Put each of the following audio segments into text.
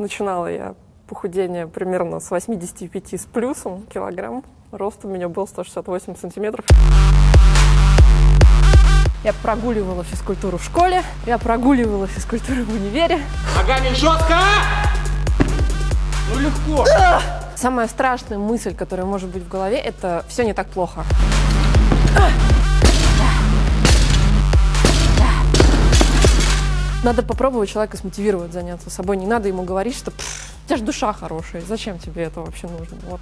Начинала я похудение примерно с 85 с плюсом килограмм. Рост у меня был 168 сантиметров. Я прогуливала физкультуру в школе, я прогуливала физкультуру в универе. Ногами жестко! Ну легко! Самая страшная мысль, которая может быть в голове, это все не так плохо. Надо попробовать человека смотивировать заняться собой. Не надо ему говорить, что у тебя же душа хорошая, зачем тебе это вообще нужно? Вот,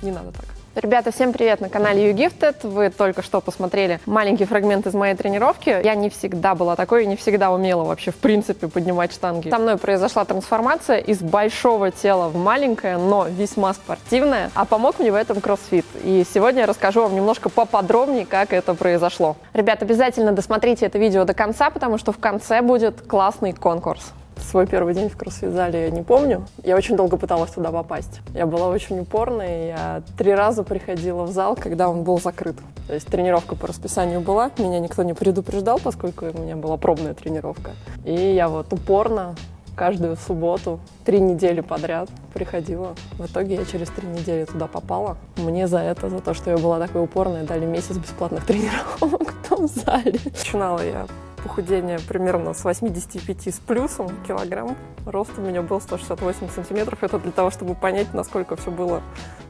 не надо так. Ребята, всем привет! На канале YouGifted. Вы только что посмотрели маленький фрагмент из моей тренировки. Я не всегда была такой и не всегда умела вообще в принципе поднимать штанги. Со мной произошла трансформация из большого тела в маленькое, но весьма спортивное. А помог мне в этом кроссфит. И сегодня я расскажу вам немножко поподробнее, как это произошло. Ребят, обязательно досмотрите это видео до конца, потому что в конце будет классный конкурс. Свой первый день в кроссфит-зале я не помню. Я очень долго пыталась туда попасть. Я была очень упорной. Я 3 раза приходила в зал, когда он был закрыт. То есть тренировка по расписанию была. Меня никто не предупреждал, поскольку у меня была пробная тренировка. И я вот упорно каждую субботу 3 недели подряд приходила. В итоге я через 3 недели туда попала. Мне за то, что я была такой упорной, дали месяц бесплатных тренировок в том зале. Начинала я похудение примерно с 85 с плюсом килограмм. Рост у меня был 168 сантиметров. Это для того, чтобы понять, насколько все было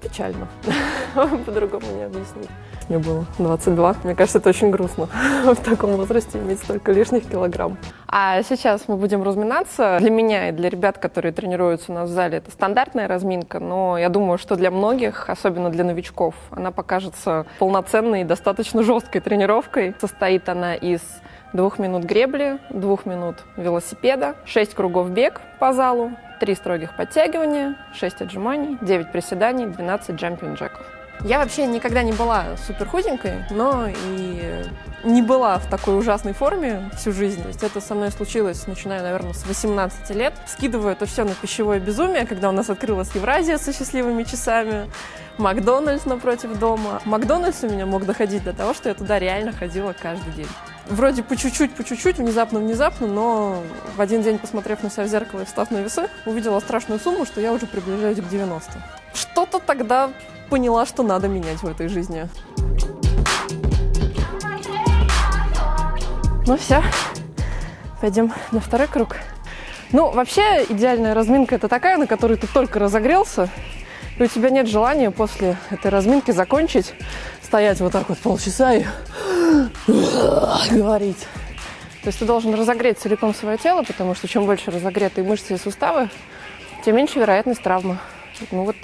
печально. По-другому не объяснить. Мне было 22. Мне кажется, это очень грустно в таком возрасте иметь столько лишних килограмм. А сейчас мы будем разминаться. Для меня и для ребят, которые тренируются у нас в зале, это стандартная разминка, но я думаю, что для многих, особенно для новичков, она покажется полноценной и достаточно жесткой тренировкой. Состоит она из 2 минут гребли, 2 минут велосипеда, 6 кругов бег по залу, 3 строгих подтягивания, 6 отжиманий, 9 приседаний, 12 джампинг-джеков. Я вообще никогда не была супер худенькой, но и не была в такой ужасной форме всю жизнь. То есть это со мной случилось, начиная, наверное, с 18 лет. Скидываю это все на пищевое безумие, когда у нас открылась Евразия со счастливыми часами, Макдональдс напротив дома. Макдональдс у меня мог доходить до того, что я туда реально ходила каждый день. Вроде по чуть-чуть, внезапно, но в один день, посмотрев на себя в зеркало и встав на весы, увидела страшную сумму, что я уже приближаюсь к 90. Что-то тогда поняла, что надо менять в этой жизни. Ну все, пойдем на второй круг. Ну, вообще, идеальная разминка это такая, на которой ты только разогрелся, и у тебя нет желания после этой разминки закончить, стоять вот так вот полчаса и говорить. То есть ты должен разогреть целиком свое тело, потому что чем больше разогретые мышцы и суставы, тем меньше вероятность травмы. Ну вот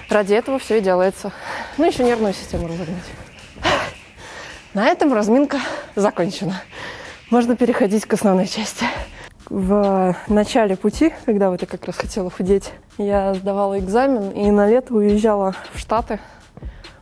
ради этого все и делается. Ну еще нервную систему разогнать. На этом разминка закончена. Можно переходить к основной части. В начале пути, когда вот я как раз хотела худеть, я сдавала экзамен и на лето уезжала в Штаты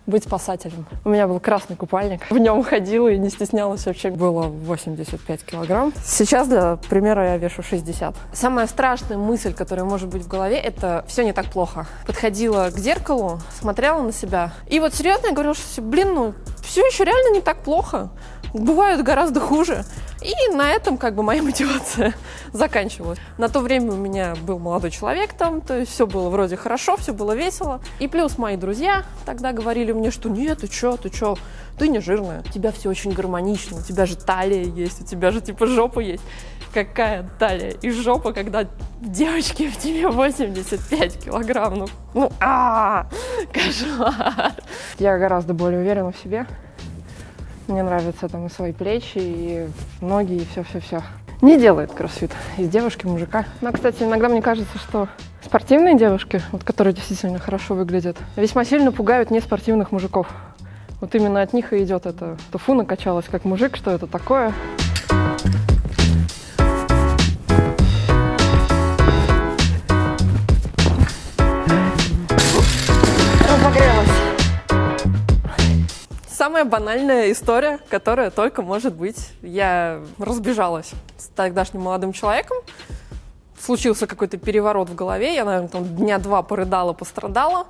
быть спасателем. У меня был красный купальник. В нем ходила и не стеснялась вообще. Было 85 килограмм. Сейчас, для примера, я вешу 60. Самая страшная мысль, которая может быть в голове, это все не так плохо. Подходила к зеркалу, смотрела на себя. И вот серьезно я говорила, что, блин, все еще реально не так плохо. Бывает гораздо хуже. И на этом как бы моя мотивация заканчивалась. На то время у меня был молодой человек там, то есть все было вроде хорошо, все было весело. И плюс мои друзья тогда говорили мне, что нет, ты чё, ты не жирная, у тебя все очень гармонично, у тебя же талия есть, у тебя же типа жопа есть. Какая талия и жопа, когда девочки в тебе 85 килограмм, кошмар. Я гораздо более уверена в себе. Мне нравятся там и свои плечи, и ноги, и все-все-все. Не делает кроссфит из девушки мужика. Но, кстати, иногда мне кажется, что спортивные девушки, вот, которые действительно хорошо выглядят, весьма сильно пугают неспортивных мужиков. Вот именно от них и идет это. Фу, накачалась как мужик, что это такое? Разогрелась. Самая банальная история, которая только может быть. Я разбежалась с тогдашним молодым человеком. Случился какой-то переворот в голове. Я, наверное, там дня 2 порыдала, пострадала.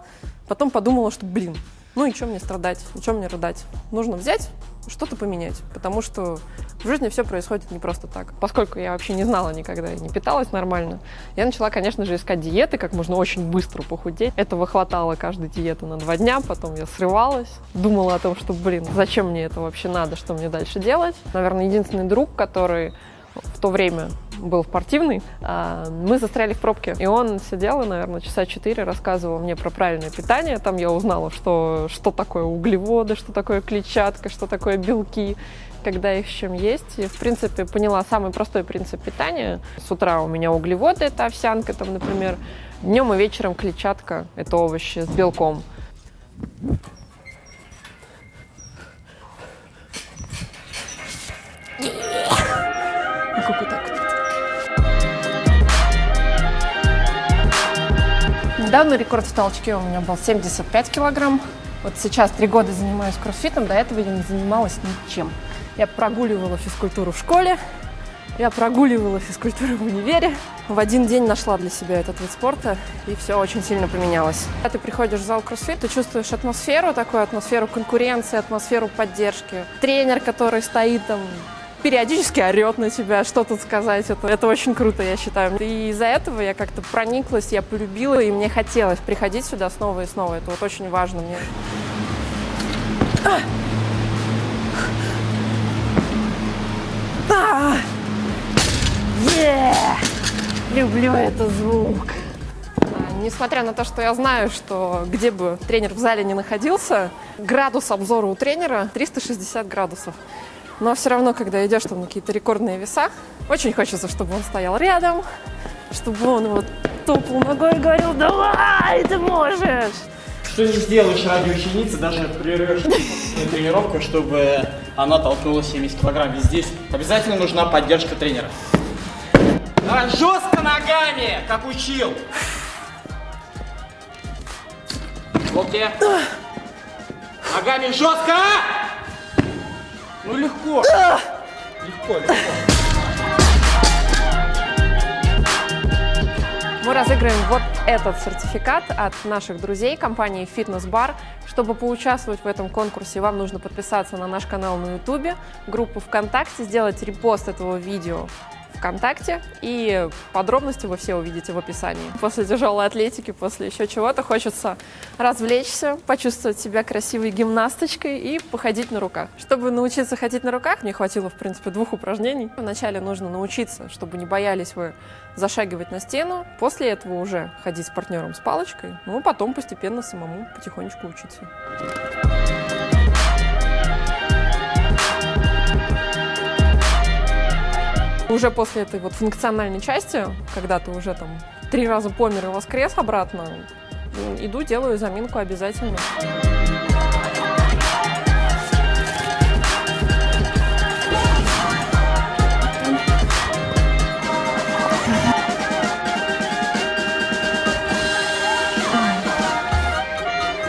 Потом подумала, что, Ну и чем мне страдать, и чем мне рыдать? Нужно взять, что-то поменять, потому что в жизни все происходит не просто так. Поскольку я вообще не знала никогда и не питалась нормально, я начала, конечно же, искать диеты, как можно очень быстро похудеть. Этого хватало каждой диеты на 2 дня, потом я срывалась, думала о том, что, зачем мне это вообще надо, что мне дальше делать. Наверное, единственный друг, который в то время был спортивный, мы застряли в пробке. И он сидел и, наверное, часа 4 рассказывал мне про правильное питание. Там я узнала, что такое углеводы, что такое клетчатка, что такое белки, когда их с чем есть. И, в принципе, поняла самый простой принцип питания. С утра у меня углеводы, это овсянка, там, например. Днем и вечером клетчатка, это овощи с белком. Недавно рекорд в толчке у меня был 75 килограмм. Вот сейчас 3 года занимаюсь кроссфитом, до этого я не занималась ничем. Я прогуливала физкультуру в школе, я прогуливала физкультуру в универе. В один день нашла для себя этот вид спорта, и все очень сильно поменялось. Когда ты приходишь в зал кроссфит, ты чувствуешь атмосферу, такую атмосферу конкуренции, атмосферу поддержки. Тренер, который стоит там, периодически орет на тебя, что тут сказать. Это очень круто, я считаю. И из-за этого я как-то прониклась, я полюбила, и мне хотелось приходить сюда снова и снова. Это вот очень важно мне. Люблю этот звук. Несмотря на то, что я знаю, что где бы тренер в зале не находился, градус обзора у тренера 360 градусов. Но все равно, когда идешь там на какие-то рекордные веса, очень хочется, чтобы он стоял рядом, чтобы он вот топал ногой и говорил: давай, ты можешь! Что не сделаешь ради ученицы, даже прервешь тренировку, чтобы она толкнула 70 килограмм. Ведь здесь обязательно нужна поддержка тренера. Давай жестко ногами, как учил. Локти. Ногами жестко! Ну легко. Легко. Мы разыграем вот этот сертификат от наших друзей компании Fitness Bar. Чтобы поучаствовать в этом конкурсе, вам нужно подписаться на наш канал на YouTube, группу ВКонтакте, сделать репост этого видео ВКонтакте, и подробности вы все увидите в описании. После тяжелой атлетики, после еще чего-то хочется развлечься, почувствовать себя красивой гимнасточкой и походить на руках. Чтобы научиться ходить на руках, мне хватило, в принципе, 2 упражнений. Вначале нужно научиться, чтобы не боялись вы зашагивать на стену. После этого уже ходить с партнером с палочкой, ну, потом постепенно самому потихонечку учиться. Уже после этой вот функциональной части, когда ты уже там 3 раза помер и воскрес обратно, иду, делаю заминку обязательно.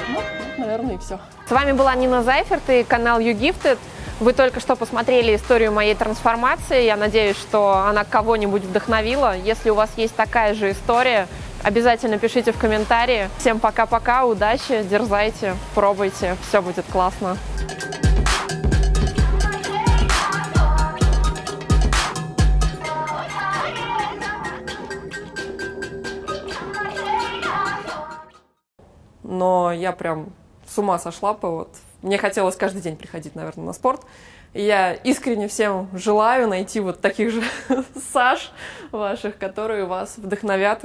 Ну, наверное, и все. С вами была Нина Зайферт и канал YouGifted. Вы только что посмотрели историю моей трансформации. Я надеюсь, что она кого-нибудь вдохновила. Если у вас есть такая же история, обязательно пишите в комментарии. Всем пока-пока, удачи, дерзайте, пробуйте, все будет классно. Но я прям с ума сошла по вот. Мне хотелось каждый день приходить, наверное, на спорт. И я искренне всем желаю найти вот таких же Саш ваших, которые вас вдохновят.